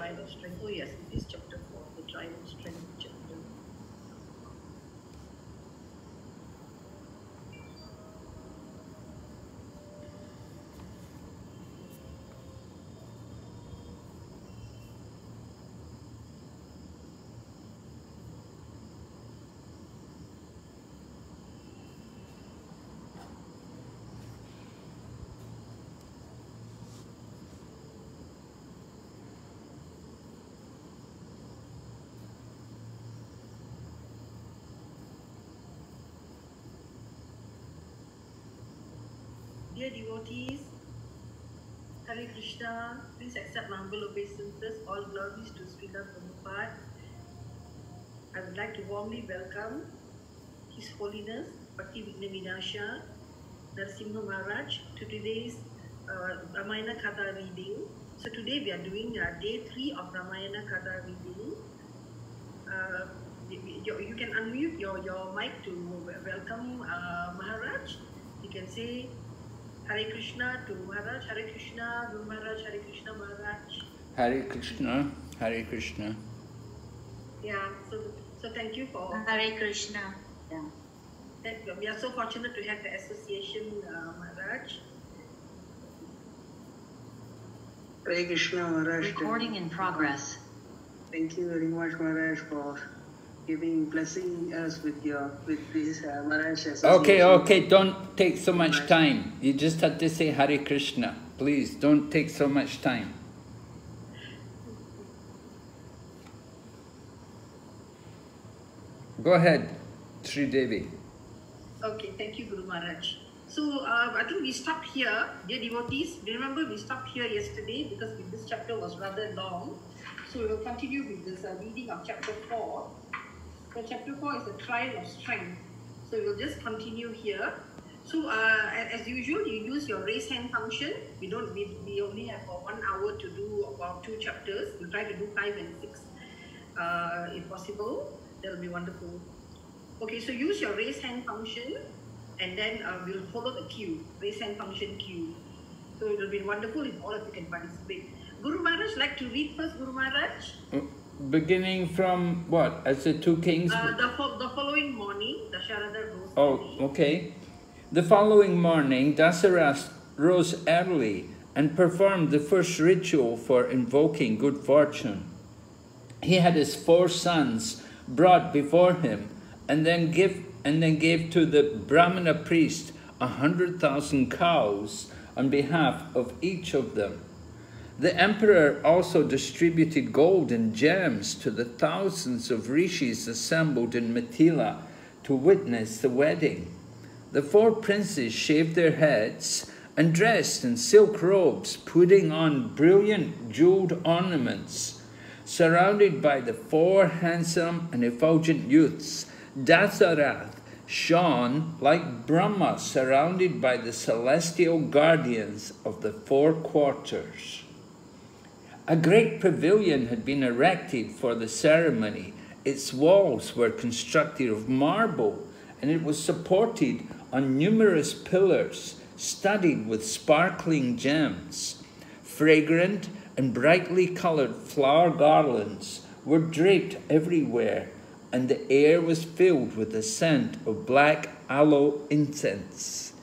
Trial of Strength. Oh yes, it is chapter 4, the Trial of Strength chapter. Dear devotees, Hare Krishna, please accept my humble obeisances. All glories to Srila Prabhupada. I would like to warmly welcome His Holiness Bhakti Vigna Vinasha Narasimha Maharaj to today's Ramayana Katha reading. So today we are doing day 3 of Ramayana Katha reading. You can unmute your mic to welcome Maharaj. You can say Hare Krishna to Maharaj, Hare Krishna, Guru Maharaj, Hare Krishna Maharaj. Hare Krishna, Hare Krishna. Yeah, so thank you for Hare Krishna. Yeah. We are so fortunate to have the association, Maharaj. Hare Krishna, Maharaj. Recording in progress. Thank you very much, Maharaj, for blessing us with this Maharaj association. Okay, don't take so much time. You just had to say Hare Krishna. Please, don't take so much time. Go ahead, Sri Devi. Okay, thank you, Guru Maharaj. So, I think we stopped here, dear devotees. Remember, we stopped here yesterday because this chapter was rather long. So, we will continue with this reading of chapter 4. So, chapter 4 is the trial of strength. So, we will just continue here. So, as usual, you use your raise hand function. We only have 1 hour to do about 2 chapters. We'll try to do 5 and 6 if possible. That will be wonderful. Okay, so use your raise hand function and then we'll follow the queue, raise hand function queue. So it will be wonderful if all of you can participate. Guru Maharaj, like to read first, Guru Maharaj? Beginning from what? As the 2 kings? The following morning, Dasharada rose early. Oh, okay. The following morning, Dasarath rose early and performed the first ritual for invoking good fortune. He had his 4 sons brought before him and then gave to the Brahmana priest 100,000 cows on behalf of each of them. The emperor also distributed gold and gems to the thousands of rishis assembled in Mithila to witness the wedding. The 4 princes shaved their heads and dressed in silk robes, putting on brilliant jeweled ornaments. Surrounded by the 4 handsome and effulgent youths, Dasarath shone like Brahma surrounded by the celestial guardians of the 4 quarters. A great pavilion had been erected for the ceremony. Its walls were constructed of marble, and it was supported on numerous pillars studded with sparkling gems. Fragrant and brightly coloured flower garlands were draped everywhere, and the air was filled with the scent of black aloe incense.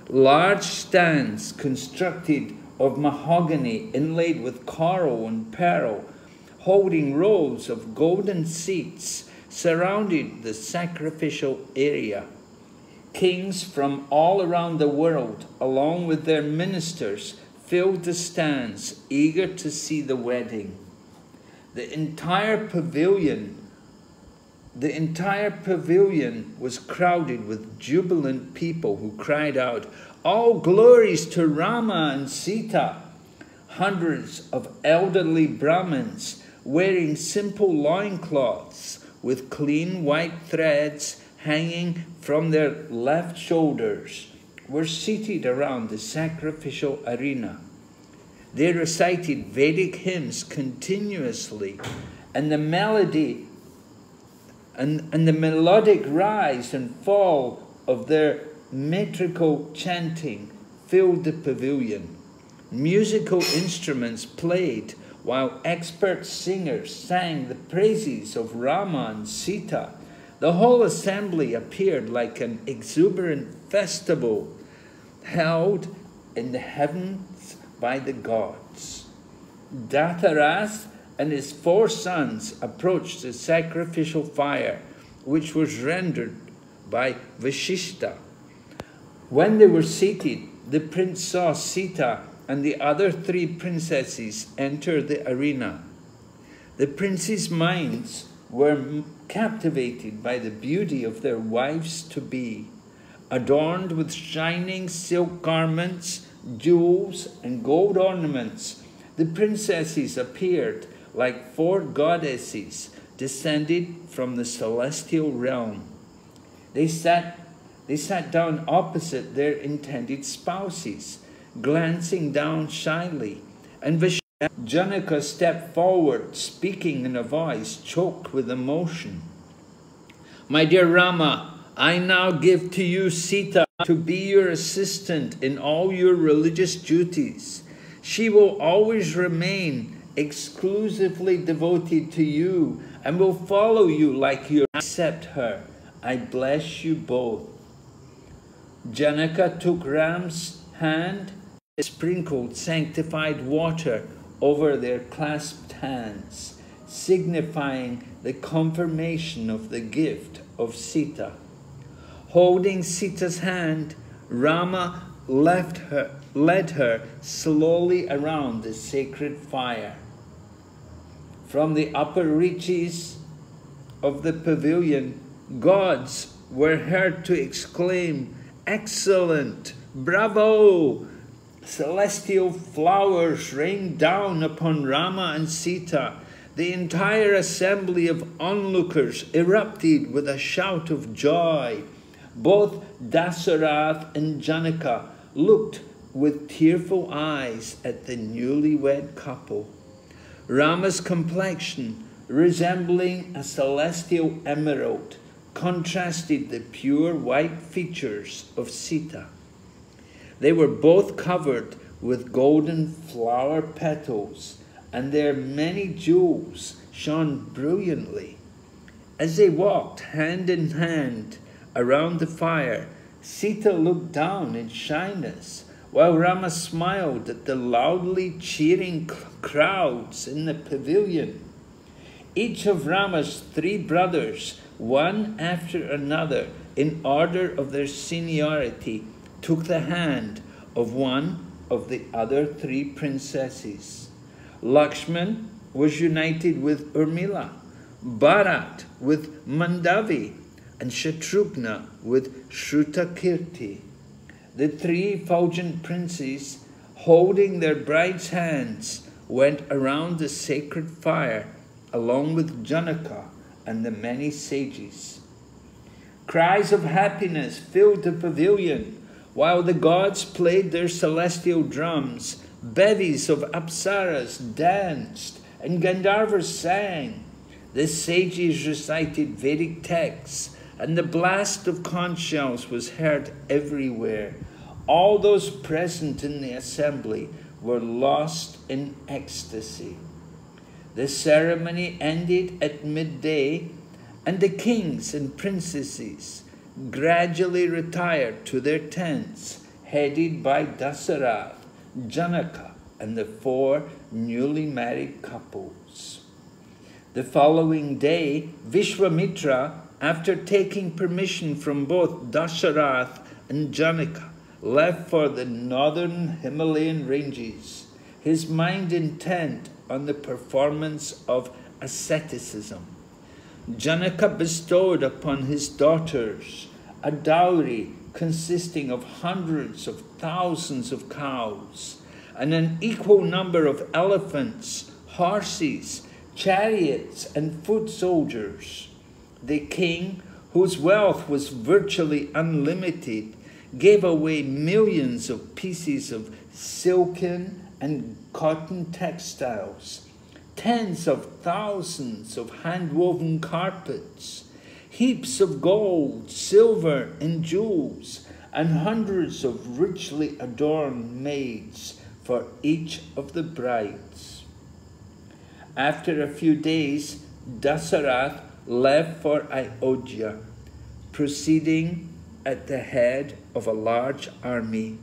Large stands constructed of mahogany inlaid with coral and pearl, holding rows of golden seats, surrounded the sacrificial area. Kings from all around the world, along with their ministers, filled the stands, eager to see the wedding. The entire pavilion was crowded with jubilant people who cried out, "All glories to Rama and Sita!" Hundreds of elderly Brahmins wearing simple loincloths with clean white threads hanging from their left shoulders were seated around the sacrificial arena. They recited Vedic hymns continuously, and the melodic rise and fall of their metrical chanting filled the pavilion. Musical instruments played while expert singers sang the praises of Rama and Sita. The whole assembly appeared like an exuberant festival held in the heavens by the gods. Dasaratha and his 4 sons approached the sacrificial fire, which was rendered by Vashishta. When they were seated, the prince saw Sita and the other 3 princesses enter the arena. The prince's minds were captivated by the beauty of their wives-to-be, adorned with shining silk garments, jewels, and gold ornaments. The princesses appeared like 4 goddesses descended from the celestial realm. They sat down opposite their intended spouses, glancing down shyly, and Janaka stepped forward, speaking in a voice choked with emotion. "My dear Rama, I now give to you Sita to be your assistant in all your religious duties. She will always remain exclusively devoted to you and will follow you like you accept her. I bless you both." Janaka took Ram's hand and sprinkled sanctified water over their clasped hands, signifying the confirmation of the gift of Sita. Holding Sita's hand, Rama led her slowly around the sacred fire. From the upper reaches of the pavilion, gods were heard to exclaim, "Excellent! Bravo!" Celestial flowers rained down upon Rama and Sita. The entire assembly of onlookers erupted with a shout of joy. Both Dasaratha and Janaka looked with tearful eyes at the newlywed couple. Rama's complexion, resembling a celestial emerald, contrasted the pure white features of Sita. They were both covered with golden flower petals, and their many jewels shone brilliantly. As they walked hand in hand around the fire, Sita looked down in shyness, while Rama smiled at the loudly cheering crowds in the pavilion. Each of Rama's 3 brothers, one after another, in order of their seniority, took the hand of one of the other 3 princesses. Lakshman was united with Urmila, Bharat with Mandavi, and Shatrughna with Shrutakirti. The 3 effulgent princes, holding their brides' hands, went around the sacred fire along with Janaka and the many sages. Cries of happiness filled the pavilion. While the gods played their celestial drums, bevies of apsaras danced and Gandharvas sang. The sages recited Vedic texts, and the blast of conch shells was heard everywhere. All those present in the assembly were lost in ecstasy. The ceremony ended at midday, and the kings and princesses gradually retired to their tents, headed by Dasaratha, Janaka, and the 4 newly married couples. The following day, Vishwamitra, after taking permission from both Dasaratha and Janaka, left for the northern Himalayan ranges, his mind intent on the performance of asceticism. Janaka bestowed upon his daughters a dowry consisting of hundreds of thousands of cows and an equal number of elephants, horses, chariots, and foot soldiers. The king, whose wealth was virtually unlimited, gave away millions of pieces of silken and cotton textiles, tens of thousands of hand-woven carpets, heaps of gold, silver, and jewels, and hundreds of richly adorned maids for each of the brides. After a few days, Dasarath left for Ayodhya, proceeding at the head of a large army.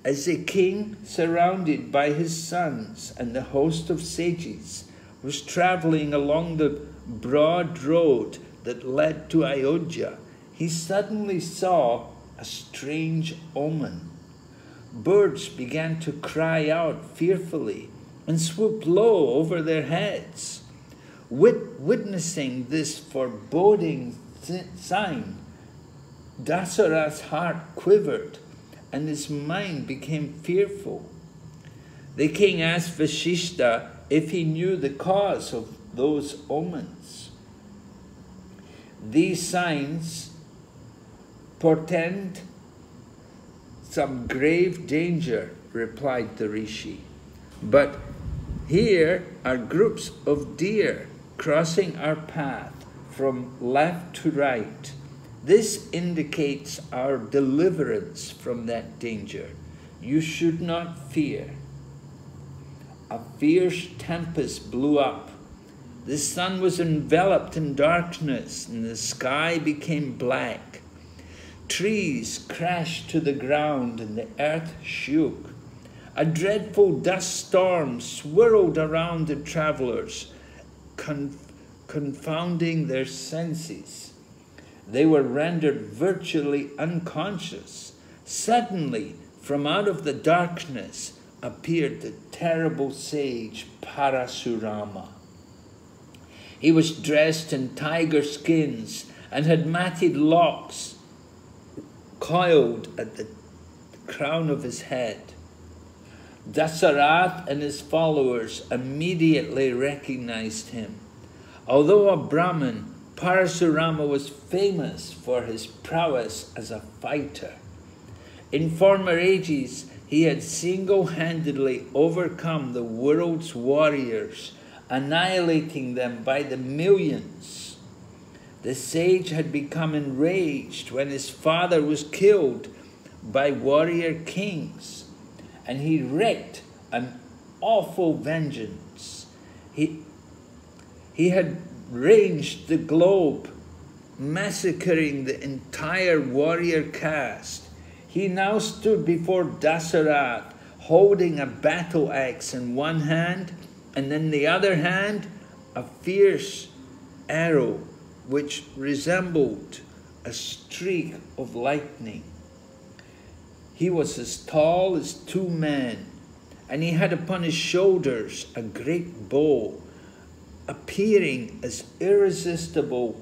As the king, surrounded by his sons and the host of sages, was traveling along the broad road that led to Ayodhya, he suddenly saw a strange omen. Birds began to cry out fearfully and swoop low over their heads. Witnessing this foreboding sign, Dasarath's heart quivered and his mind became fearful. The king asked Vasishta if he knew the cause of those omens. These signs portend some grave danger, replied the rishi. But here are groups of deer crossing our path from left to right. This indicates our deliverance from that danger. You should not fear. A fierce tempest blew up. The sun was enveloped in darkness and the sky became black. Trees crashed to the ground and the earth shook. A dreadful dust storm swirled around the travelers, confounding their senses. They were rendered virtually unconscious. Suddenly, from out of the darkness, appeared the terrible sage Parasurama. He was dressed in tiger skins and had matted locks coiled at the crown of his head. Dasarath and his followers immediately recognized him. Although a Brahmin, Parasurama was famous for his prowess as a fighter. In former ages, he had single-handedly overcome the world's warriors, annihilating them by the millions. The sage had become enraged when his father was killed by warrior kings, and he wreaked an awful vengeance. He had ranged the globe, massacring the entire warrior caste. He now stood before Dasarath, holding a battle axe in one hand, and in the other hand, a fierce arrow which resembled a streak of lightning. He was as tall as 2 men, and he had upon his shoulders a great bow, appearing as irresistible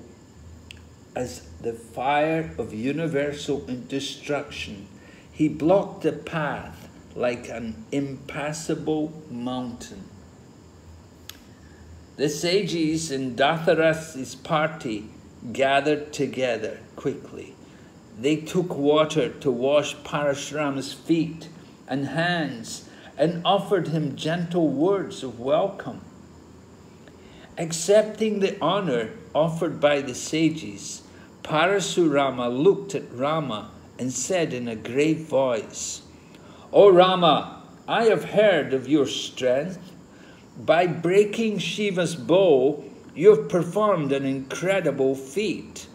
as the fire of universal destruction. He blocked the path like an impassable mountain. The sages in Dasarath's party gathered together quickly. They took water to wash Parashurama's feet and hands and offered him gentle words of welcome. Accepting the honor offered by the sages, Parasurama looked at Rama and said in a grave voice, "O Rama, I have heard of your strength. By breaking Shiva's bow, you have performed an incredible feat.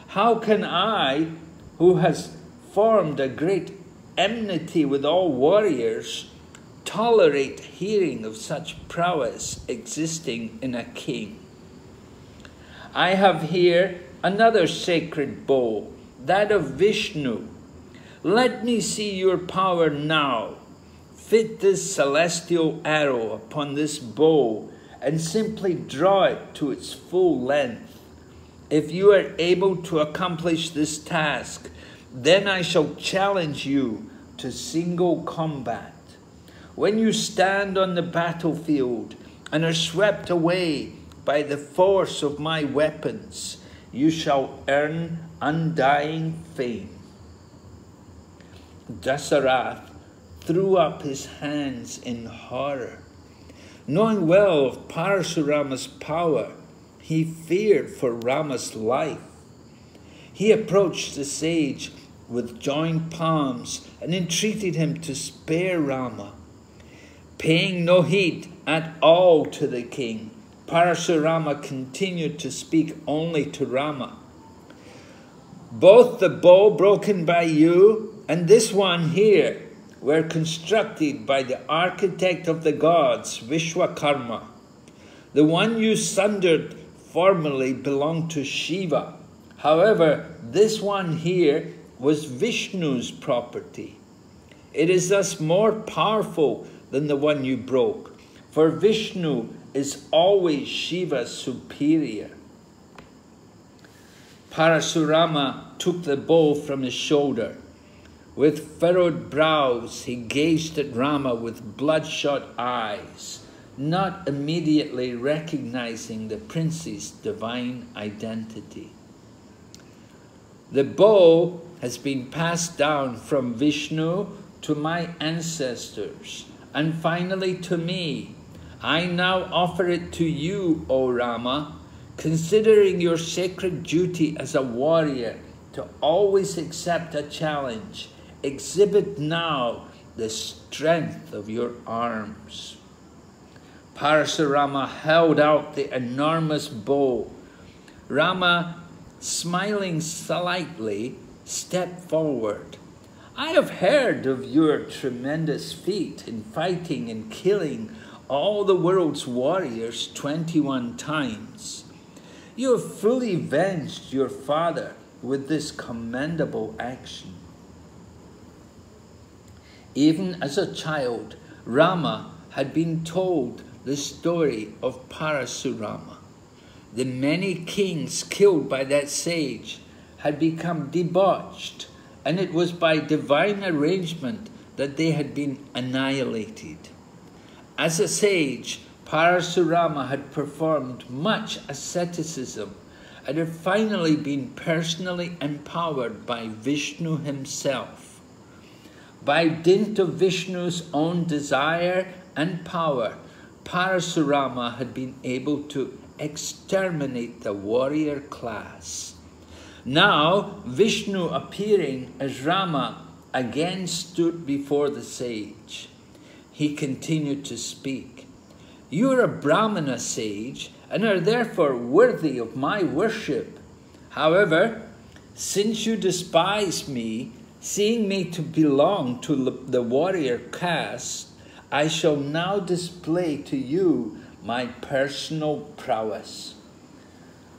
How can I, who has formed a great enmity with all warriors, tolerate hearing of such prowess existing in a king? I have here another sacred bow, that of Vishnu. Let me see your power now. Fit this celestial arrow upon this bow and simply draw it to its full length. If you are able to accomplish this task, then I shall challenge you to single combat. When you stand on the battlefield and are swept away by the force of my weapons, you shall earn undying fame." Dasarath threw up his hands in horror. Knowing well of Parasurama's power, he feared for Rama's life. He approached the sage with joined palms and entreated him to spare Rama. Paying no heed at all to the king, Parasurama continued to speak only to Rama. Both the bow broken by you and this one here were constructed by the architect of the gods, Vishwakarma. The one you sundered formerly belonged to Shiva. However, this one here was Vishnu's property. It is thus more powerful than the one you broke, for Vishnu is always Shiva's superior. Parasurama took the bow from his shoulder. With furrowed brows, he gazed at Rama with bloodshot eyes, not immediately recognizing the prince's divine identity. The bow has been passed down from Vishnu to my ancestors, and finally to me. I now offer it to you, O Rama, considering your sacred duty as a warrior to always accept a challenge. Exhibit now the strength of your arms. Parasurama held out the enormous bow. Rama, smiling slightly, stepped forward. I have heard of your tremendous feat in fighting and killing all the world's warriors 21 times. You have fully avenged your father with this commendable action. Even as a child, Rama had been told the story of Parasurama. The many kings killed by that sage had become debauched, and it was by divine arrangement that they had been annihilated. As a sage, Parasurama had performed much asceticism and had finally been personally empowered by Vishnu himself. By dint of Vishnu's own desire and power, Parasurama had been able to exterminate the warrior class. Now, Vishnu, appearing as Rama, again stood before the sage. He continued to speak. You are a Brahmana sage and are therefore worthy of my worship. However, since you despise me, seeing me to belong to the warrior caste, I shall now display to you my personal prowess.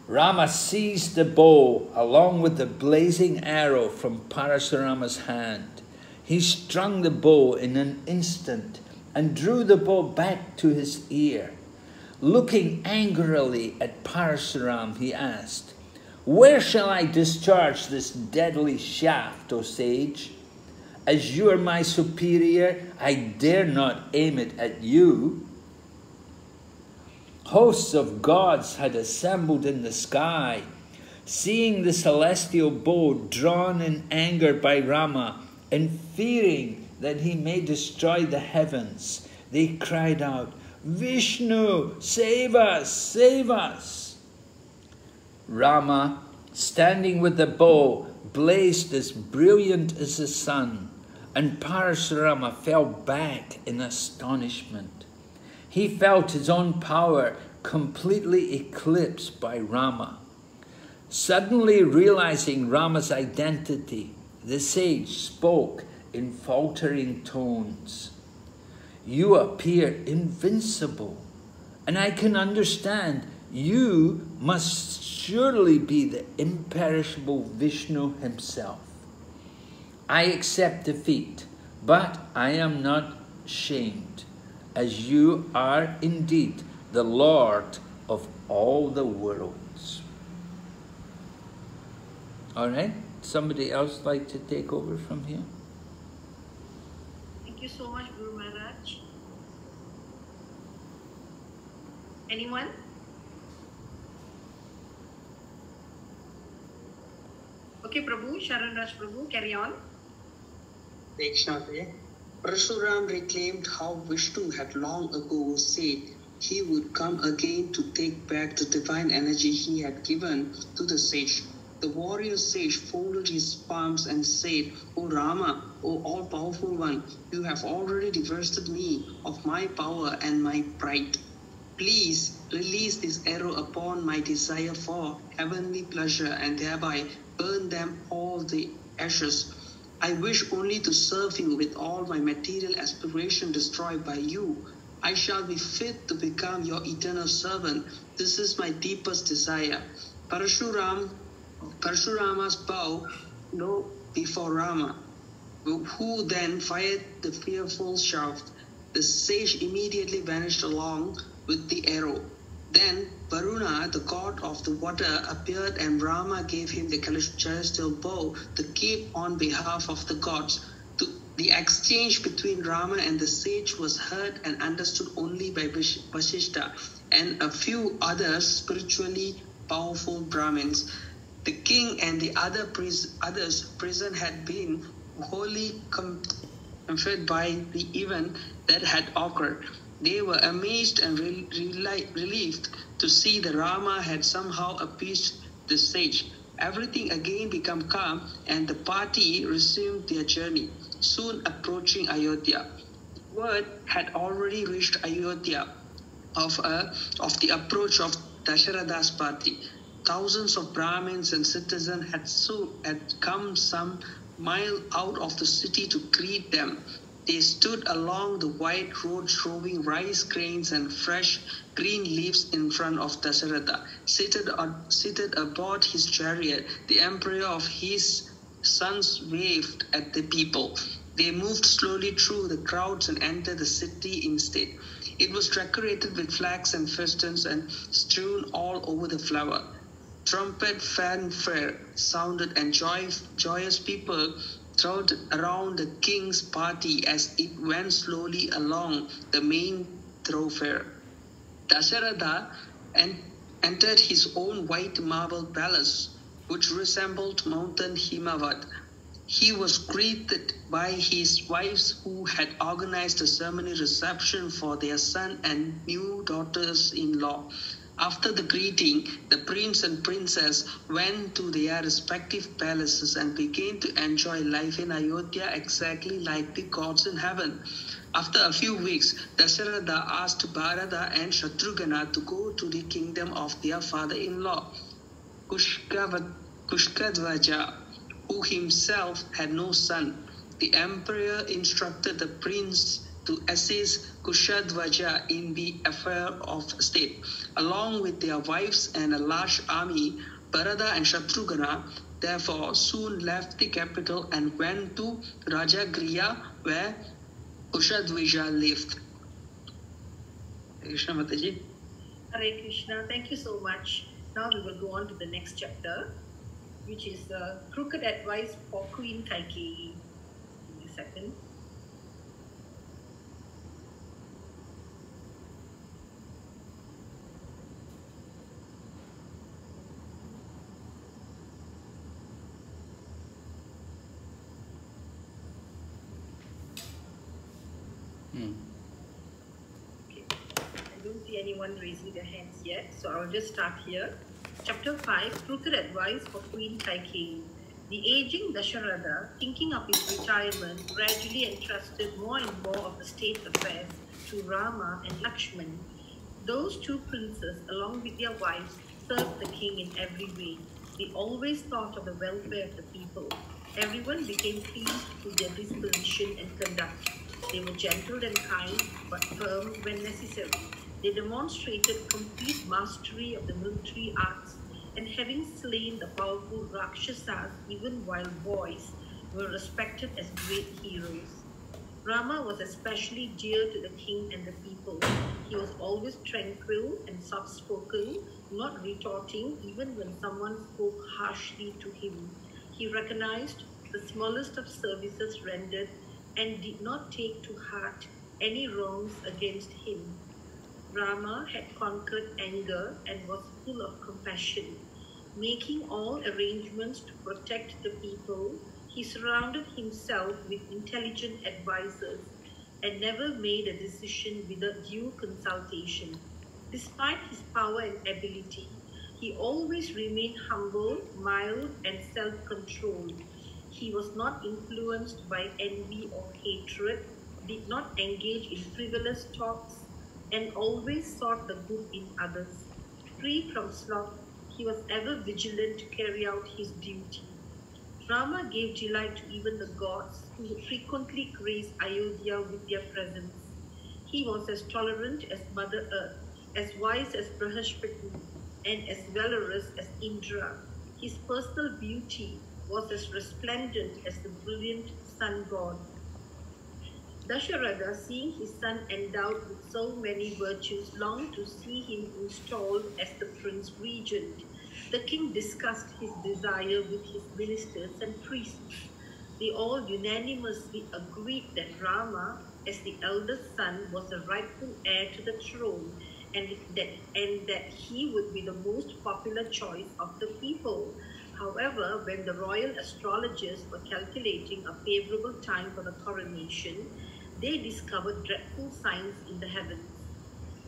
Rama seized the bow along with the blazing arrow from Parasurama's hand. He strung the bow in an instant and drew the bow back to his ear. Looking angrily at Parasuram, he asked, Where shall I discharge this deadly shaft, O sage? As you are my superior, I dare not aim it at you. Hosts of gods had assembled in the sky. Seeing the celestial bow drawn in anger by Rama, and fearing that he may destroy the heavens, they cried out, Vishnu, save us, save us. Rama, standing with the bow, blazed as brilliant as the sun, and Parasurama fell back in astonishment. He felt his own power completely eclipsed by Rama. Suddenly realizing Rama's identity, the sage spoke in faltering tones. You appear invincible, and I can understand you must surely be the imperishable Vishnu himself. I accept defeat, but I am not ashamed, as you are indeed the Lord of all the worlds. All right, somebody else like to take over from here? Thank you so much, Guru Maharaj. Anyone? Okay, Prabhu, Sharan Raj Prabhu, carry on. Parasuram reclaimed how Vishnu had long ago said he would come again to take back the divine energy he had given to the sage. The warrior sage folded his palms and said, O Rama, O all-powerful one, you have already divested me of my power and my pride. Please release this arrow upon my desire for heavenly pleasure and thereby burn them all the ashes. I wish only to serve you with all my material aspiration destroyed by you. I shall be fit to become your eternal servant. This is my deepest desire. Parashurama's bow low before Rama, who then fired the fearful shaft. The sage immediately vanished along with the arrow. Then Varuna, the god of the water, appeared and Rama gave him the celestial bow to keep on behalf of the gods. The exchange between Rama and the sage was heard and understood only by Vasishta and a few other spiritually powerful Brahmins. The king and the others present had been wholly comforted by the event that had occurred. They were amazed and relieved to see that Rama had somehow appeased the sage. Everything again became calm and the party resumed their journey, soon approaching Ayodhya. Word had already reached Ayodhya of the approach of Dasharatha's party. Thousands of Brahmins and citizens had come some mile out of the city to greet them. They stood along the wide road throwing rice grains and fresh green leaves in front of Dasharatha. Seated aboard his chariot, the emperor of his sons waved at the people. They moved slowly through the crowds and entered the city instead. It was decorated with flags and festoons and strewn all over the flower. Trumpet fanfare sounded and joyous people crowded around the king's party as it went slowly along the main thoroughfare. Dasharatha entered his own white marble palace, which resembled Mountain Himavat. He was greeted by his wives who had organized a ceremony reception for their son and new daughters-in-law. After the greeting, the prince and princess went to their respective palaces and began to enjoy life in Ayodhya exactly like the gods in heaven. After a few weeks, Dasharatha asked Bharata and Shatrughna to go to the kingdom of their father-in-law, Kushkadvaja, who himself had no son. The emperor instructed the prince to assist Kushadvaja in the affair of state. Along with their wives and a large army, Bharata and Shatrughna therefore soon left the capital and went to Rajagriha, where Kushadvaja lived. Hare Krishna Mataji. Hare Krishna, thank you so much. Now we will go on to the next chapter, which is Crooked Advice for Queen Kaikeyi. Give me a second. Okay, I don't see anyone raising their hands yet, so I'll just start here. Chapter 5, Crooked Advice for Queen Kaikeyi. The aging Dasharatha, thinking of his retirement, gradually entrusted more and more of the state affairs to Rama and Lakshman. Those two princes, along with their wives, served the king in every way. They always thought of the welfare of the people. Everyone became pleased with their disposition and conduct. They were gentle and kind, but firm when necessary. They demonstrated complete mastery of the military arts, and having slain the powerful Rakshasas even while boys, were respected as great heroes. Rama was especially dear to the king and the people. He was always tranquil and soft-spoken, not retorting even when someone spoke harshly to him. He recognized the smallest of services rendered and did not take to heart any wrongs against him. Rama had conquered anger and was full of compassion. Making all arrangements to protect the people, he surrounded himself with intelligent advisors and never made a decision without due consultation. Despite his power and ability, He always remained humble, mild, and self-controlled. He was not influenced by envy or hatred, did not engage in frivolous talks, and always sought the good in others. Free from sloth, he was ever vigilant to carry out his duty. Rama gave delight to even the gods, who frequently graced Ayodhya with their presence. He was as tolerant as Mother Earth, as wise as Brihaspati, and as valorous as Indra. His personal beauty was as resplendent as the brilliant sun god. Dasharatha, seeing his son endowed with so many virtues, longed to see him installed as the prince regent. The king discussed his desire with his ministers and priests. They all unanimously agreed that Rama, as the eldest son, was the rightful heir to the throne, and that he would be the most popular choice of the people. However, when the royal astrologers were calculating a favorable time for the coronation, they discovered dreadful signs in the heavens,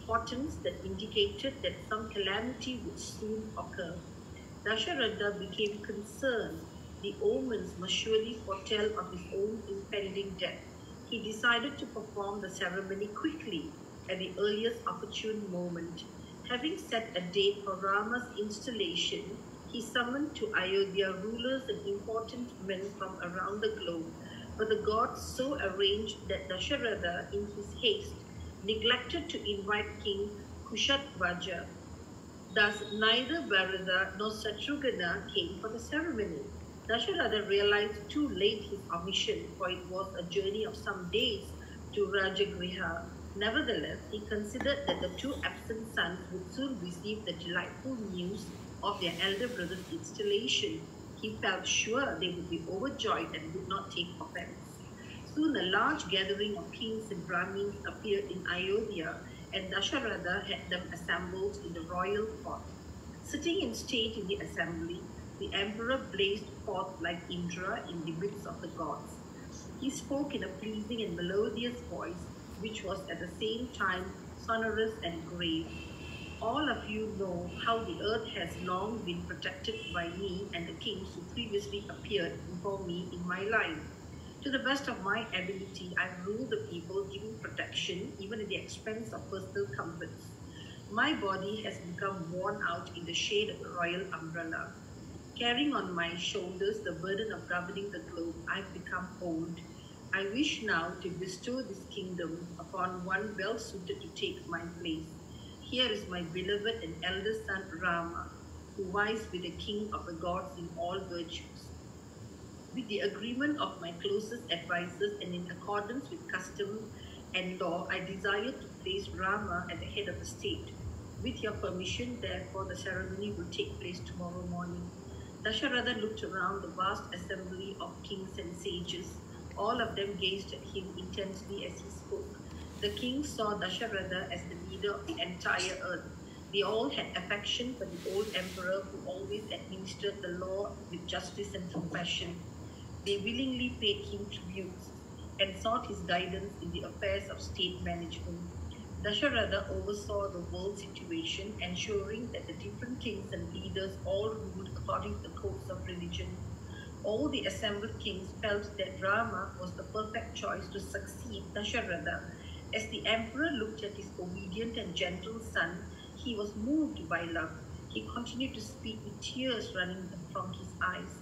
portents that indicated that some calamity would soon occur. Dasharatha became concerned. The omens must surely foretell of his own impending death. He decided to perform the ceremony quickly, at the earliest opportune moment. Having set a date for Rama's installation, he summoned to Ayodhya rulers and important men from around the globe. But the gods so arranged that Dasharatha, in his haste, neglected to invite King Kushatvaja. Thus, neither Bharata nor Satrughna came for the ceremony. Dasharatha realized too late his omission, for it was a journey of some days to Rajagriha. Nevertheless, he considered that the two absent sons would soon receive the delightful news of their elder brother's installation. He felt sure they would be overjoyed and would not take offense. Soon a large gathering of kings and Brahmins appeared in Ayodhya, and Dasharatha had them assembled in the royal court. Sitting in state in the assembly, the emperor blazed forth like Indra in the midst of the gods. He spoke in a pleasing and melodious voice, which was at the same time sonorous and grave. All of you know how the earth has long been protected by me and the kings who previously appeared before me in my line. To the best of my ability, I rule the people, giving protection even at the expense of personal comforts. My body has become worn out in the shade of the royal umbrella. Carrying on my shoulders the burden of governing the globe, I've become old. I wish now to bestow this kingdom upon one well suited to take my place. Here is my beloved and eldest son Rama, who vies with the king of the gods in all virtues. With the agreement of my closest advisers and in accordance with custom and law, I desire to place Rama at the head of the state. With your permission, therefore, the ceremony will take place tomorrow morning. Dasharatha looked around the vast assembly of kings and sages. All of them gazed at him intensely as he spoke. The king saw Dasharatha as the leader of the entire earth. They all had affection for the old emperor who always administered the law with justice and compassion. They willingly paid him tributes and sought his guidance in the affairs of state management. Dasharatha oversaw the world situation, ensuring that the different kings and leaders all ruled according to the codes of religion. All the assembled kings felt that Rama was the perfect choice to succeed Dasharatha. As the emperor looked at his obedient and gentle son, he was moved by love. He continued to speak with tears running from his eyes.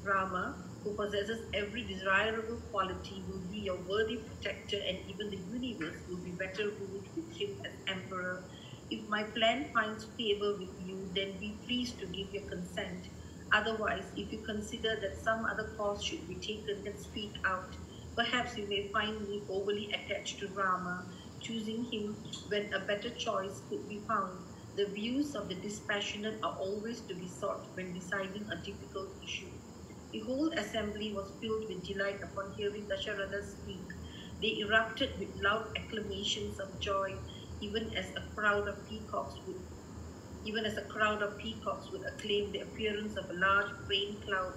Rama, who possesses every desirable quality, will be your worthy protector, and even the universe will be better ruled with him as emperor. If my plan finds favor with you, then be pleased to give your consent. Otherwise, if you consider that some other course should be taken, then speak out. Perhaps you may find me overly attached to Rama, choosing him when a better choice could be found. The views of the dispassionate are always to be sought when deciding a difficult issue. The whole assembly was filled with delight upon hearing Dasharatha speak. They erupted with loud acclamations of joy, even as a crowd of peacocks would acclaim the appearance of a large rain cloud.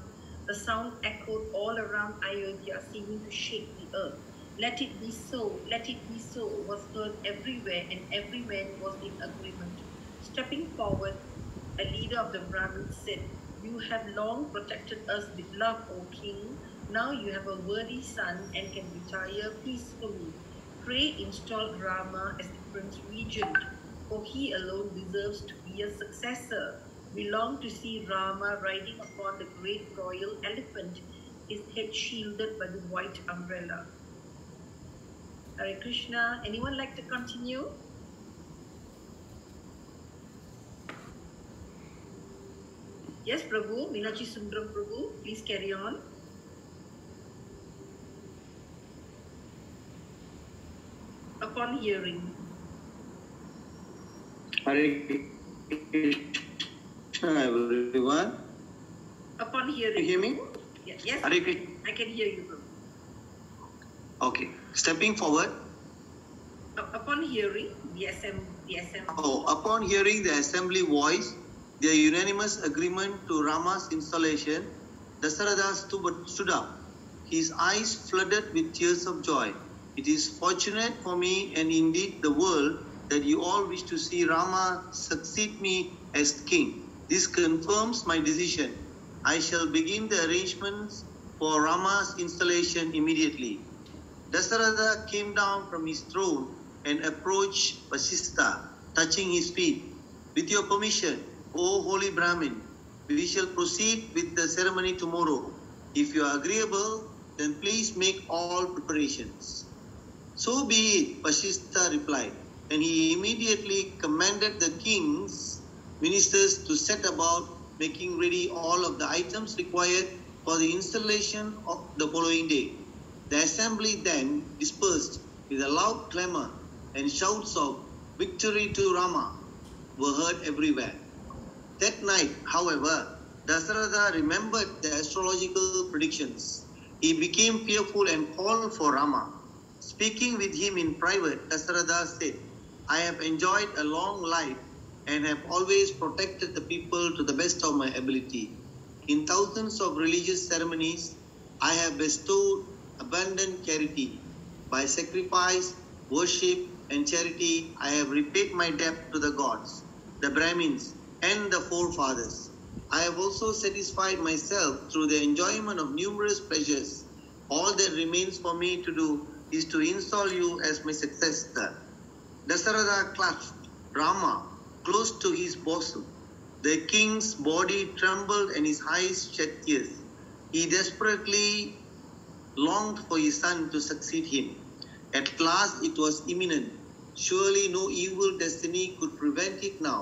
The sound echoed all around Ayodhya, seeming to shake the earth. Let it be so, let it be so, was heard everywhere, and every man was in agreement. Stepping forward, a leader of the Brahmins, said, "You have long protected us with love, O king. Now you have a worthy son and can retire peacefully. Pray install Rama as the prince regent, for he alone deserves to be a successor. We long to see Rama riding upon the great royal elephant, his head shielded by the white umbrella." Hare Krishna. Anyone like to continue? Yes, Prabhu. Minachi Sundram Prabhu, please carry on. Upon hearing. Hare Krishna, everyone. Upon hearing. Can you hear me? Yes, Hare Krishna. I can hear you, Prabhu. Okay. Stepping forward. Upon hearing the assembly. Upon hearing the assembly voice, their unanimous agreement to Rama's installation, Dasaratha stood up, his eyes flooded with tears of joy. "It is fortunate for me and indeed the world that you all wish to see Rama succeed me as king. This confirms my decision. I shall begin the arrangements for Rama's installation immediately." Dasaratha came down from his throne and approached Vasistha, touching his feet. "With your permission, O holy Brahmin, we shall proceed with the ceremony tomorrow. If you are agreeable, then please make all preparations." "So be it," Vasistha replied, and he immediately commanded the king's ministers to set about making ready all of the items required for the installation of the following day. The assembly then dispersed with a loud clamor, and shouts of "Victory to Rama" were heard everywhere. That night, however, Dasaratha remembered the astrological predictions. He became fearful and called for Rama. Speaking with him in private, Dasaratha said, "I have enjoyed a long life and have always protected the people to the best of my ability. In thousands of religious ceremonies, I have bestowed abundant charity. By sacrifice, worship, and charity, I have repaid my debt to the gods, the Brahmins, and the forefathers. I have also satisfied myself through the enjoyment of numerous pleasures. All that remains for me to do is to install you as my successor." Dasaratha clasped Rama close to his bosom. The king's body trembled and his eyes shed tears. He desperately longed for his son to succeed him. At last it was imminent. Surely no evil destiny could prevent it now.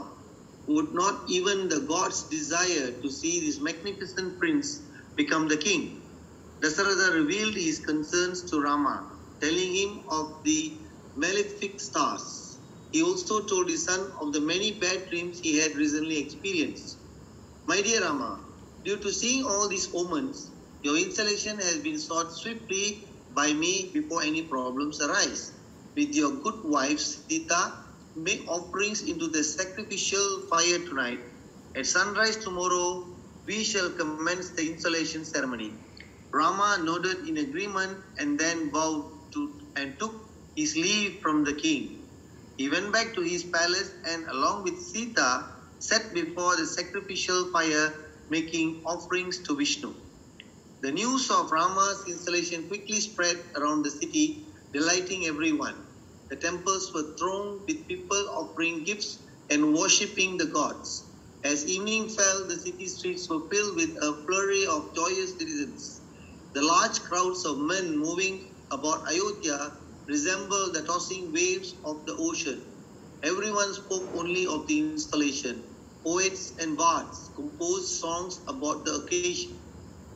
Would not even the gods desire to see this magnificent prince become the king? Dasaratha revealed his concerns to Rama, telling him of the malefic stars. He also told his son of the many bad dreams he had recently experienced. "My dear Rama, due to seeing all these omens, your installation has been sought swiftly by me before any problems arise. With your good wife Sita, make offerings into the sacrificial fire tonight. At sunrise tomorrow, we shall commence the installation ceremony." Rama nodded in agreement and then bowed to and took his leave from the king. He went back to his palace and, along with Sita, sat before the sacrificial fire, making offerings to Vishnu. The news of Rama's installation quickly spread around the city, delighting everyone. The temples were thronged with people offering gifts and worshipping the gods. As evening fell, the city streets were filled with a flurry of joyous citizens. The large crowds of men moving about Ayodhya resembled the tossing waves of the ocean. Everyone spoke only of the installation. Poets and bards composed songs about the occasion.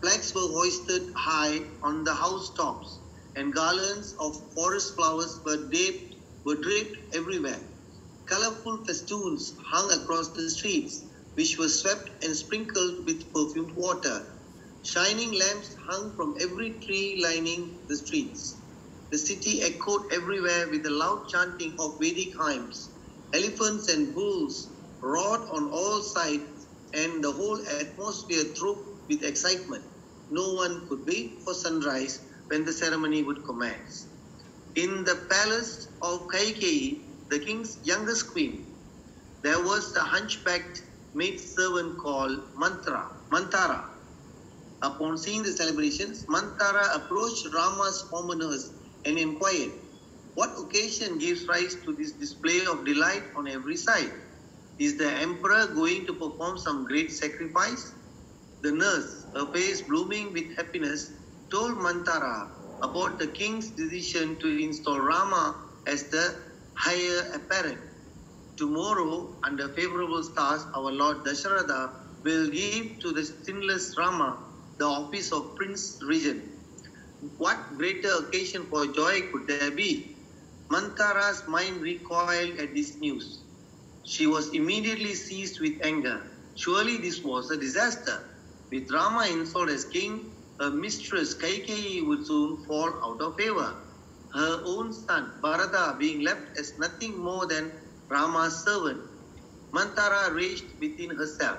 Flags were hoisted high on the housetops, and garlands of forest flowers were draped everywhere. Colorful festoons hung across the streets, which were swept and sprinkled with perfumed water. Shining lamps hung from every tree lining the streets. The city echoed everywhere with the loud chanting of Vedic hymns. Elephants and bulls roared on all sides, and the whole atmosphere thrilled with excitement. No one could wait for sunrise when the ceremony would commence. In the palace of Kaikeyi, the king's youngest queen, there was the hunchbacked maidservant called Mantara. Upon seeing the celebrations, Mantara approached Rama's former nurse and inquired, "What occasion gives rise to this display of delight on every side? Is the emperor going to perform some great sacrifice?" The nurse, her face blooming with happiness, told Mantara about the king's decision to install Rama as the heir apparent. "Tomorrow, under favorable stars, our Lord Dasharatha will give to the sinless Rama the office of Prince Regent. What greater occasion for joy could there be?" Mantara's mind recoiled at this news. She was immediately seized with anger. Surely this was a disaster. With Rama installed as king, her mistress Kaikeyi would soon fall out of favor. Her own son Bharata being left as nothing more than Rama's servant. Mantara raged within herself.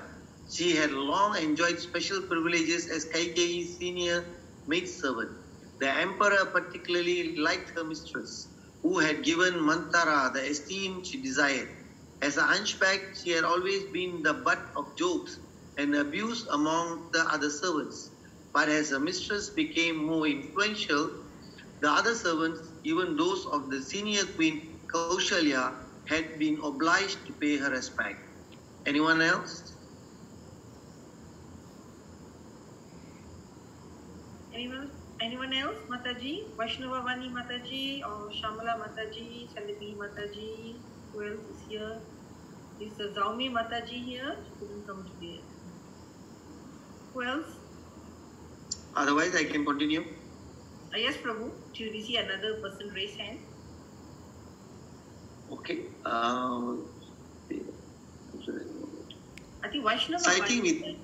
She had long enjoyed special privileges as Kaikeyi's senior maidservant. The emperor particularly liked her mistress, who had given Mantara the esteem she desired. As a hunchback, she had always been the butt of jokes and abuse among the other servants. But as her mistress became more influential, the other servants, even those of the senior queen Kaushalya, had been obliged to pay her respect. Anyone else? Anyone else? Mataji? Vaishnava Vani Mataji or Shamala Mataji, Salibi Mataji? Who else is here? Is Zaumi Mataji here? She couldn't come today. Who else? Otherwise, I can continue. Yes, Prabhu. Do you see another person raise hand? Okay. I think Vaishnava Citing Vani. with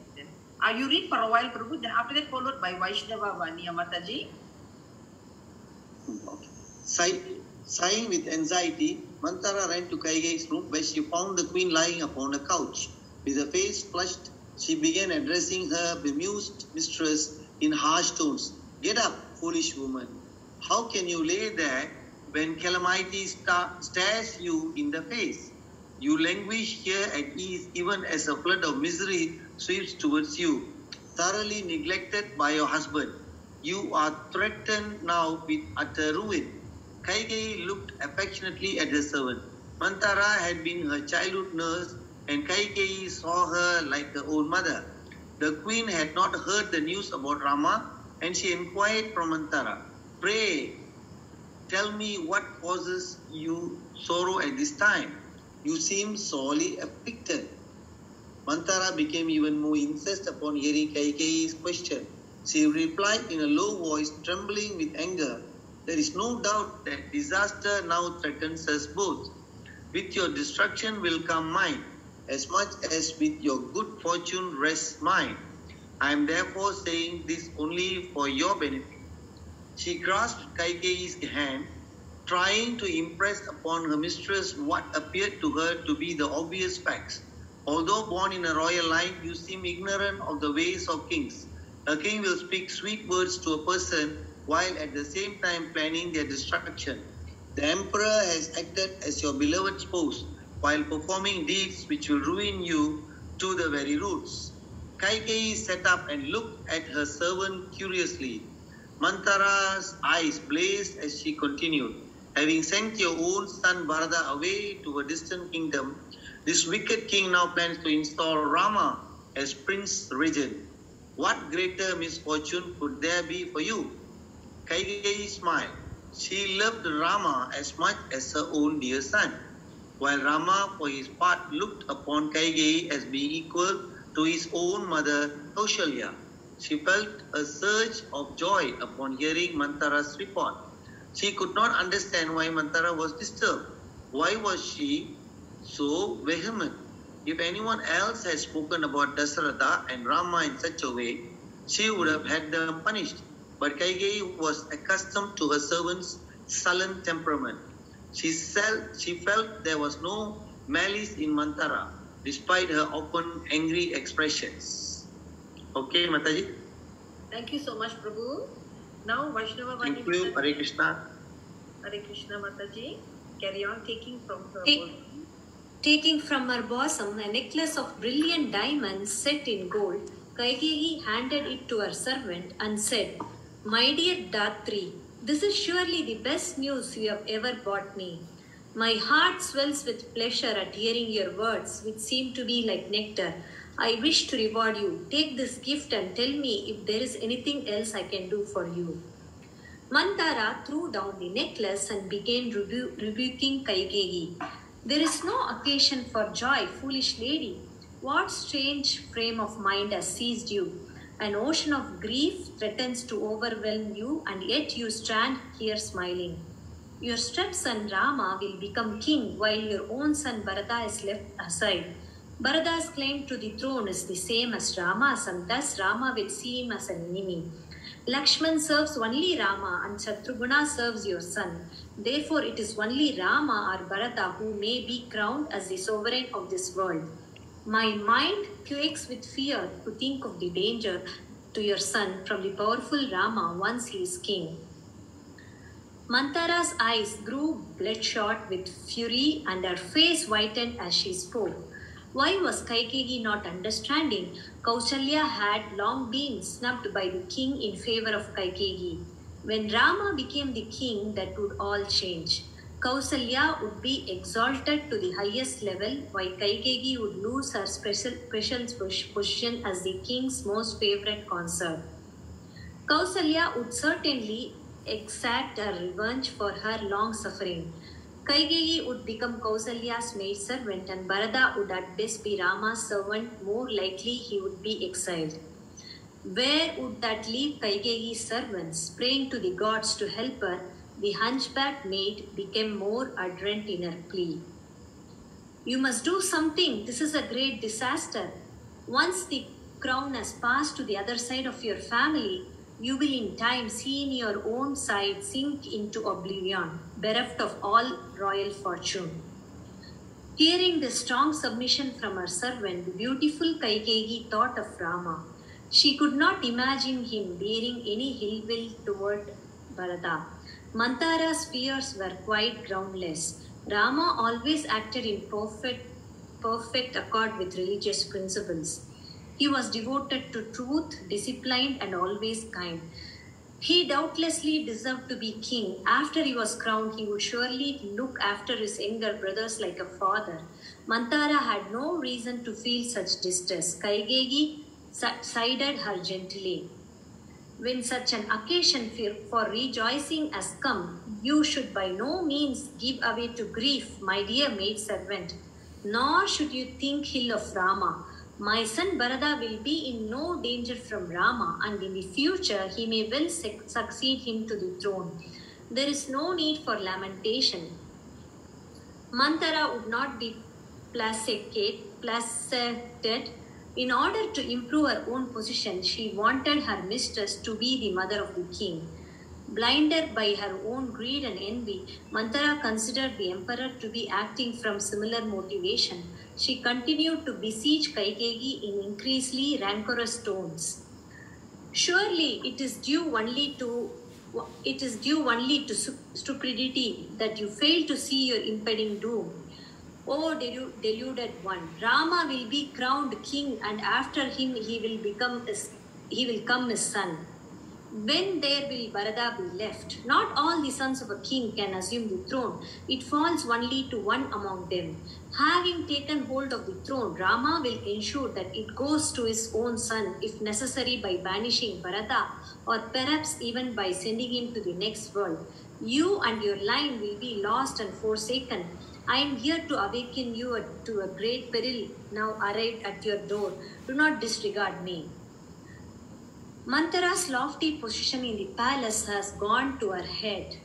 You read for a while, Prabhu, then after that followed by Vaishnava Vani Mataji. Sighing with anxiety, Mantara ran to Kaikeyi's room, where she found the queen lying upon a couch. With her face flushed, she began addressing her bemused mistress in harsh tones. "Get up, foolish woman. How can you lay there when calamity stares you in the face? You languish here at ease even as a flood of misery sweeps towards you, thoroughly neglected by your husband. You are threatened now with utter ruin." Kaikeyi looked affectionately at the servant. Mantara had been her childhood nurse, and Kaikeyi saw her like her own mother. The queen had not heard the news about Rama, and she inquired from Mantara, "Pray, tell me what causes you sorrow at this time. You seem sorely afflicted." Mantara became even more incensed upon hearing Kaikeyi's question. She replied in a low voice, trembling with anger, "There is no doubt that disaster now threatens us both. With your destruction will come mine, as much as with your good fortune rests mine. I am therefore saying this only for your benefit." She grasped Kaikeyi's hand, trying to impress upon her mistress what appeared to her to be the obvious facts. "Although born in a royal line, you seem ignorant of the ways of kings. A king will speak sweet words to a person while at the same time planning their destruction. The emperor has acted as your beloved spouse while performing deeds which will ruin you to the very roots." Kaikeyi sat up and looked at her servant curiously. Mantara's eyes blazed as she continued, "Having sent your own son Bharata away to a distant kingdom, this wicked king now plans to install Rama as Prince Regent. What greater misfortune could there be for you?" Kaikeyi smiled. She loved Rama as much as her own dear son, while Rama, for his part, looked upon Kaikeyi as being equal to his own mother Kaushalya. She felt a surge of joy upon hearing Mantara's report. She could not understand why Mantara was disturbed. Why was she so vehement? If anyone else had spoken about Dasharatha and Rama in such a way, she would have had them punished. But Kaikeyi was accustomed to her servant's sullen temperament. She felt there was no malice in Mantara, despite her often angry expressions. Okay, Mataji? Thank you so much, Prabhu. Now, Vaishnava Vani Thank you. Mataji. Hare Krishna. Hare Krishna Mataji. Carry on taking from her. Taking from her bosom a necklace of brilliant diamonds set in gold, Kaikeyi handed it to her servant and said, "My dear Datri, this is surely the best news you have ever brought me. My heart swells with pleasure at hearing your words, which seem to be like nectar. I wish to reward you. Take this gift and tell me if there is anything else I can do for you." Manthara threw down the necklace and began rebuking Kaikeyi. "There is no occasion for joy, foolish lady. What strange frame of mind has seized you? An ocean of grief threatens to overwhelm you, and yet you stand here smiling. Your stepson Rama will become king while your own son Bharata is left aside. Bharata's claim to the throne is the same as Rama's, and thus Rama will see him as an enemy. Lakshman serves only Rama and Shatrugna serves your son. Therefore, it is only Rama or Bharata who may be crowned as the sovereign of this world. My mind quakes with fear to think of the danger to your son from the powerful Rama once he is king." Manthara's eyes grew bloodshot with fury and her face whitened as she spoke. Why was Kaikeyi not understanding? Kausalya had long been snubbed by the king in favor of Kaikeyi. When Rama became the king, that would all change. Kausalya would be exalted to the highest level, while Kaikeyi would lose her special position as the king's most favorite consort. Kausalya would certainly exact a revenge for her long suffering. Kaikeyi would become Kausalya's maidservant and Bharata would at best be Rama's servant. More likely he would be exiled. Where would that leave Kaikeyi's servants? Praying to the gods to help her, the hunchback maid became more ardent in her plea. "You must do something. This is a great disaster. Once the crown has passed to the other side of your family, you will in time see in your own side sink into oblivion, bereft of all royal fortune." Hearing this strong submission from her servant, the beautiful Kaikeyi thought of Rama. She could not imagine him bearing any ill will toward Bharata. Manthara's fears were quite groundless. Rama always acted in perfect accord with religious principles. He was devoted to truth, disciplined, and always kind. He doubtlessly deserved to be king. After he was crowned, he would surely look after his younger brothers like a father. Manthara had no reason to feel such distress. Kaikeyi sided her gently. "When such an occasion for rejoicing has come, you should by no means give away to grief, my dear maidservant. Nor should you think ill of Rama. My son Bharata will be in no danger from Rama, and in the future he may well succeed him to the throne. There is no need for lamentation." Manthara would not be placated. In order to improve her own position, she wanted her mistress to be the mother of the king. Blinded by her own greed and envy, Manthara considered the emperor to be acting from similar motivation. She continued to besiege Kaikeyi in increasingly rancorous tones. "Surely it is due only to stupidity that you fail to see your impending doom. Oh, deluded one! Rama will be crowned king, and after him he will come his son. When there will Bharata be left? Not all the sons of a king can assume the throne. It falls only to one among them. Having taken hold of the throne, Rama will ensure that it goes to his own son, if necessary by banishing Bharata, or perhaps even by sending him to the next world. You and your line will be lost and forsaken. I am here to awaken you to a great peril now arrived at your door. Do not disregard me." Manthara's lofty position in the palace has gone to her head.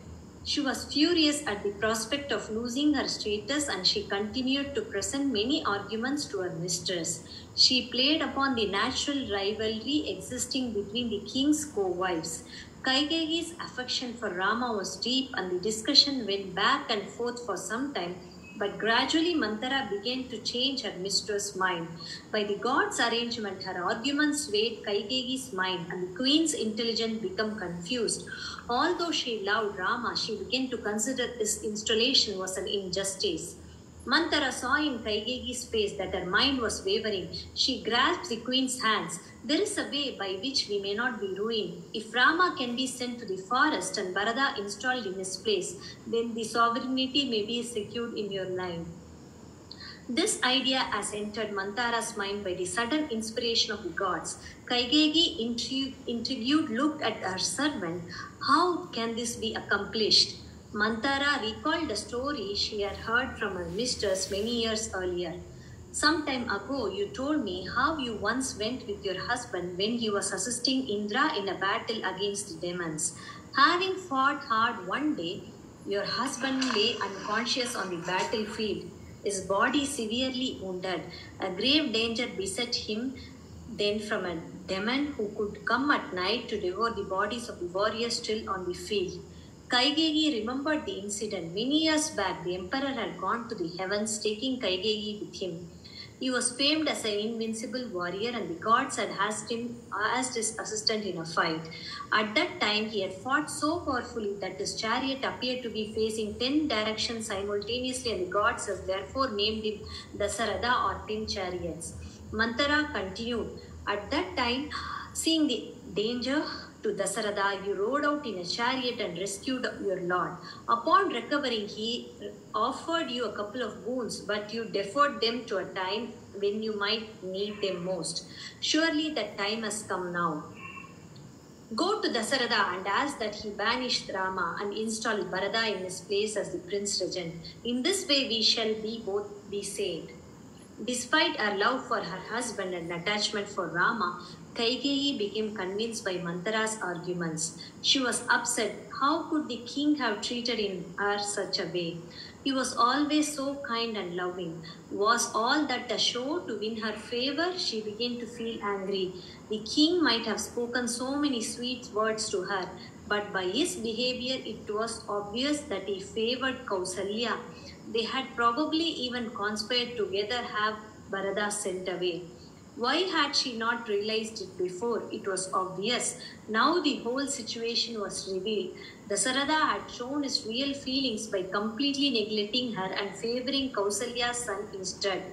She was furious at the prospect of losing her status, and she continued to present many arguments to her mistress. She played upon the natural rivalry existing between the king's co-wives. Kaikeyi's affection for Rama was deep, and the discussion went back and forth for some time. But gradually Manthara began to change her mistress' mind. By the gods' arrangement, her arguments swayed Kaikeyi's mind, and the queen's intelligence became confused. Although she loved Rama, she began to consider his installation was an injustice. Manthara saw in Kaigeyi's face that her mind was wavering. She grasped the queen's hands. There is a way by which we may not be ruined. If Rama can be sent to the forest and Bharata installed in his place, then the sovereignty may be secured in your line. This idea has entered Manthara's mind by the sudden inspiration of the gods. Kaigeyi, intrigued, looked at her servant. How can this be accomplished? Manthara recalled a story she had heard from her mistress many years earlier. Some time ago, you told me how you once went with your husband when he was assisting Indra in a battle against the demons. Having fought hard one day, your husband lay unconscious on the battlefield, his body severely wounded. A grave danger beset him then from a demon who could come at night to devour the bodies of the warriors still on the field. Kaigeyi remembered the incident. Many years back, the emperor had gone to the heavens, taking Kaigeyi with him. He was famed as an invincible warrior, and the gods had asked his assistant in a fight. At that time, he had fought so powerfully that his chariot appeared to be facing 10 directions simultaneously, and the gods had therefore named him Dasarada, or 10 chariots. Manthara continued, at that time, seeing the danger to Dasarada, you rode out in a chariot and rescued your lord. Upon recovering, he offered you a couple of boons, but you deferred them to a time when you might need them most. Surely that time has come now. Go to Dasarada and ask that he banish Rama and install Bharata in his place as the prince regent. In this way we shall both be saved. Despite her love for her husband and attachment for Rama, Kaigeyi became convinced by Manthara's arguments. She was upset. How could the king have treated her such a way? He was always so kind and loving. Was all that a show to win her favor? She began to feel angry. The king might have spoken so many sweet words to her, but by his behavior it was obvious that he favored Kausalya. They had probably even conspired together have Bharata sent away. Why had she not realized it before? It was obvious. Now the whole situation was revealed. Dasarada had shown his real feelings by completely neglecting her and favoring Kausalya's son instead.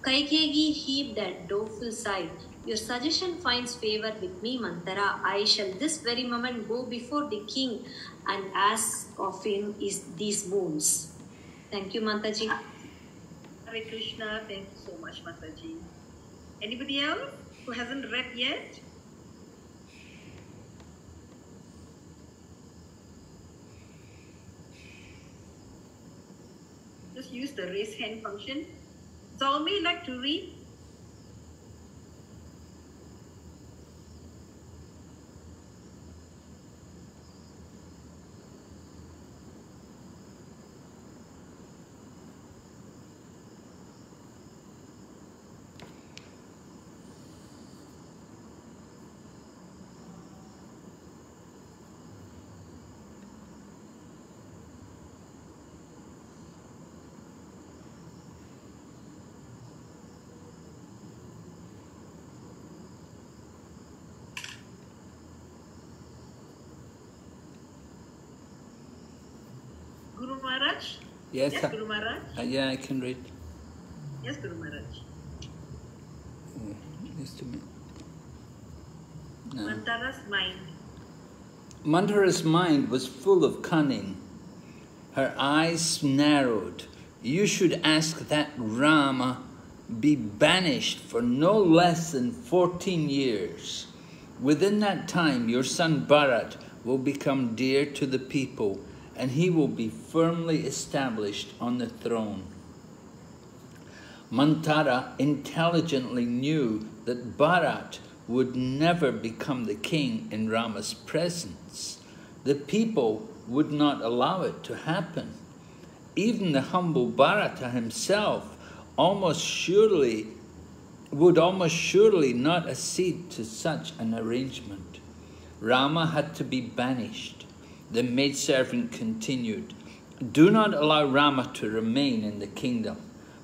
Kaigeyi heaved a doleful sigh. Your suggestion finds favor with me, Manthara. I shall this very moment go before the king and ask of him these boons. Thank you, Mataji. Hare Krishna. Thank you so much, Mataji. Anybody else who hasn't read yet? Just use the raise hand function. Zalmi, like to read? Guru Maharaj? Yes, Guru Maharaj? yeah, I can read. Yes, Guru Maharaj. Just a minute. No. Manthara's mind. Manthara's mind was full of cunning. Her eyes narrowed. You should ask that Rama be banished for no less than 14 years. Within that time, your son Bharat will become dear to the people, and he will be firmly established on the throne. Manthara intelligently knew that Bharat would never become the king in Rama's presence. The people would not allow it to happen. Even the humble Bharata himself would almost surely not accede to such an arrangement. Rama had to be banished. The maidservant continued, do not allow Rama to remain in the kingdom.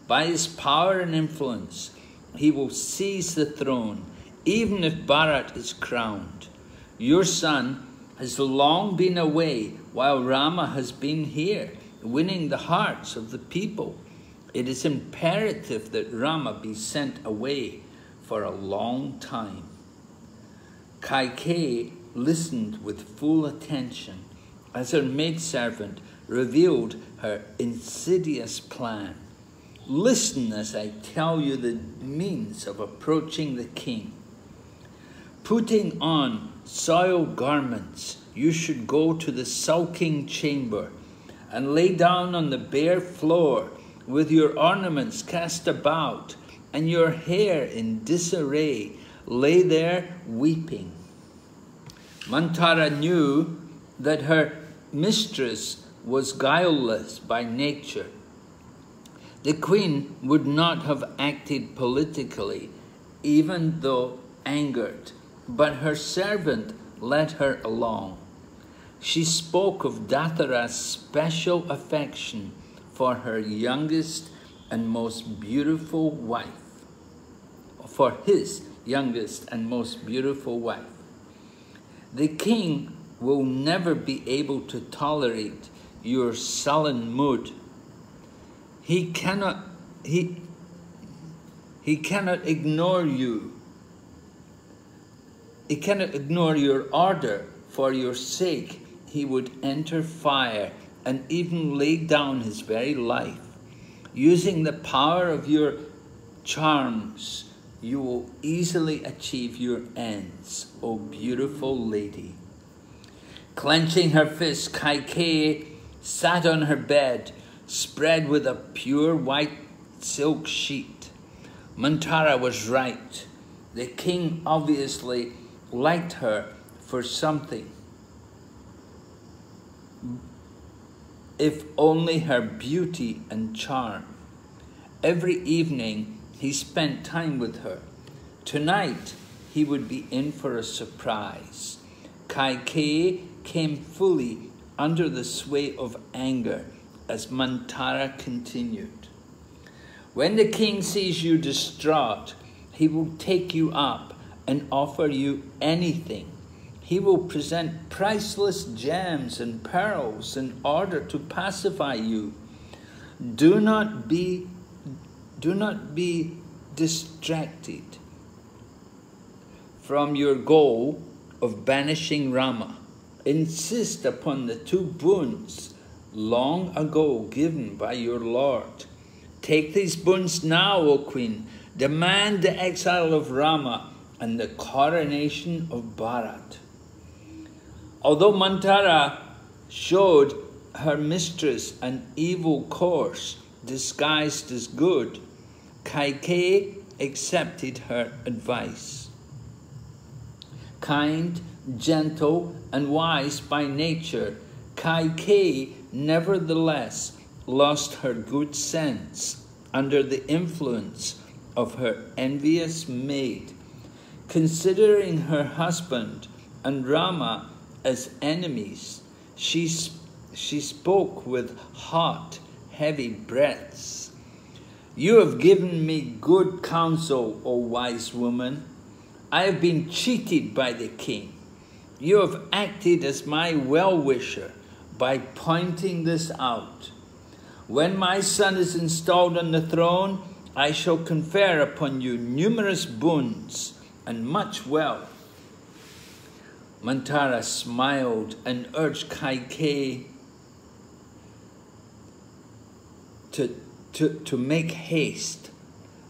By his power and influence, he will seize the throne, even if Bharat is crowned. Your son has long been away while Rama has been here, winning the hearts of the people. It is imperative that Rama be sent away for a long time. Kaikeyi listened with full attention as her maidservant revealed her insidious plan. Listen as I tell you the means of approaching the king. Putting on soiled garments, you should go to the sulking chamber and lay down on the bare floor with your ornaments cast about and your hair in disarray. Lay there weeping. Manthara knew that her mistress was guileless by nature. The queen would not have acted politically, even though angered, but her servant led her along. She spoke of Dathara's special affection for her youngest and most beautiful wife, for his youngest and most beautiful wife. The king will never be able to tolerate your sullen mood. He cannot ignore you. He cannot ignore your order. For your sake, he would enter fire and even lay down his very life. Using the power of your charms, you will easily achieve your ends, O beautiful lady. Clenching her fist, Kaikeyi sat on her bed, spread with a pure white silk sheet. Manthara was right. The king obviously liked her for something, if only her beauty and charm. Every evening he spent time with her. Tonight he would be in for a surprise. Kaikeyi came fully under the sway of anger as Manthara continued. When the king sees you distraught, he will take you up and offer you anything. He will present priceless gems and pearls in order to pacify you. Do not be distracted from your goal of banishing Rama. Insist upon the 2 boons long ago given by your Lord. Take these boons now, O Queen. Demand the exile of Rama and the coronation of Bharat. Although Manthara showed her mistress an evil course disguised as good, Kaikeyi accepted her advice. Kind, gentle, and wise by nature, Kaikeyi nevertheless lost her good sense under the influence of her envious maid. Considering her husband and Rama as enemies, she spoke with hot, heavy breaths. You have given me good counsel, O wise woman. I have been cheated by the king. You have acted as my well-wisher by pointing this out. When my son is installed on the throne, I shall confer upon you numerous boons and much wealth. Manthara smiled and urged Kaikeyi to make haste.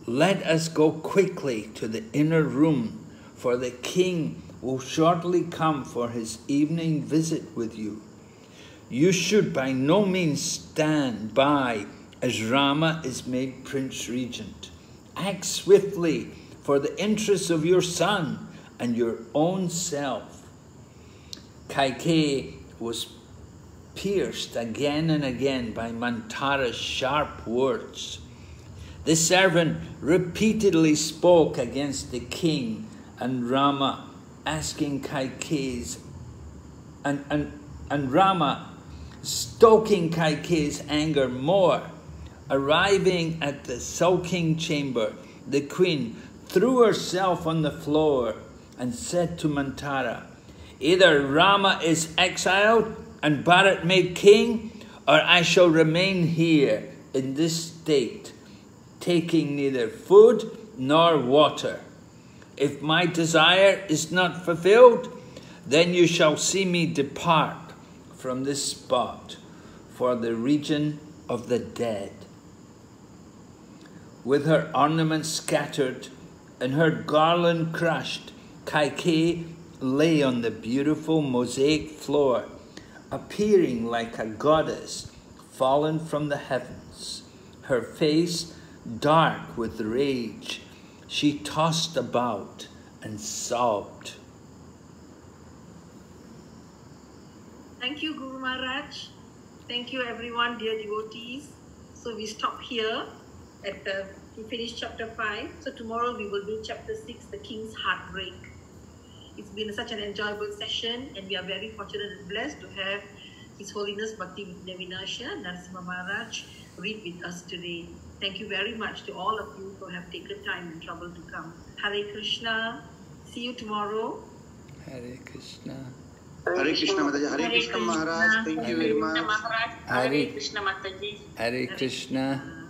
Let us go quickly to the inner room, for the king will shortly come for his evening visit with you. You should by no means stand by as Rama is made Prince Regent. Act swiftly for the interests of your son and your own self. Kaikeyi was pierced again and again by Manthara's sharp words. The servant repeatedly spoke against the king and Rama, asking Kaikeyi's and Rama stoking Kaikeyi's anger more. Arriving at the sulking chamber, the queen threw herself on the floor and said to Manthara, either Rama is exiled and Bharat made king, or I shall remain here in this state, taking neither food nor water. If my desire is not fulfilled, then you shall see me depart from this spot for the region of the dead. With her ornaments scattered and her garland crushed, Kaikeyi lay on the beautiful mosaic floor, appearing like a goddess fallen from the heavens. Her face dark with rage, she tossed about and sobbed. Thank you, Guru Maharaj. Thank you, everyone, dear devotees. So we stop here we finish chapter 5. So tomorrow we will do chapter 6, the King's Heartbreak. It's been such an enjoyable session, and we are very fortunate and blessed to have His Holiness Bhakti Vinasha Narasimha Maharaj read with us today. Thank you very much to all of you who have taken time and trouble to come. Hare Krishna. See you tomorrow. Hare Krishna. Hare Krishna Mataji. Hare Krishna Maharaj. Thank you very much. Hare Krishna Mataji. Hare Krishna.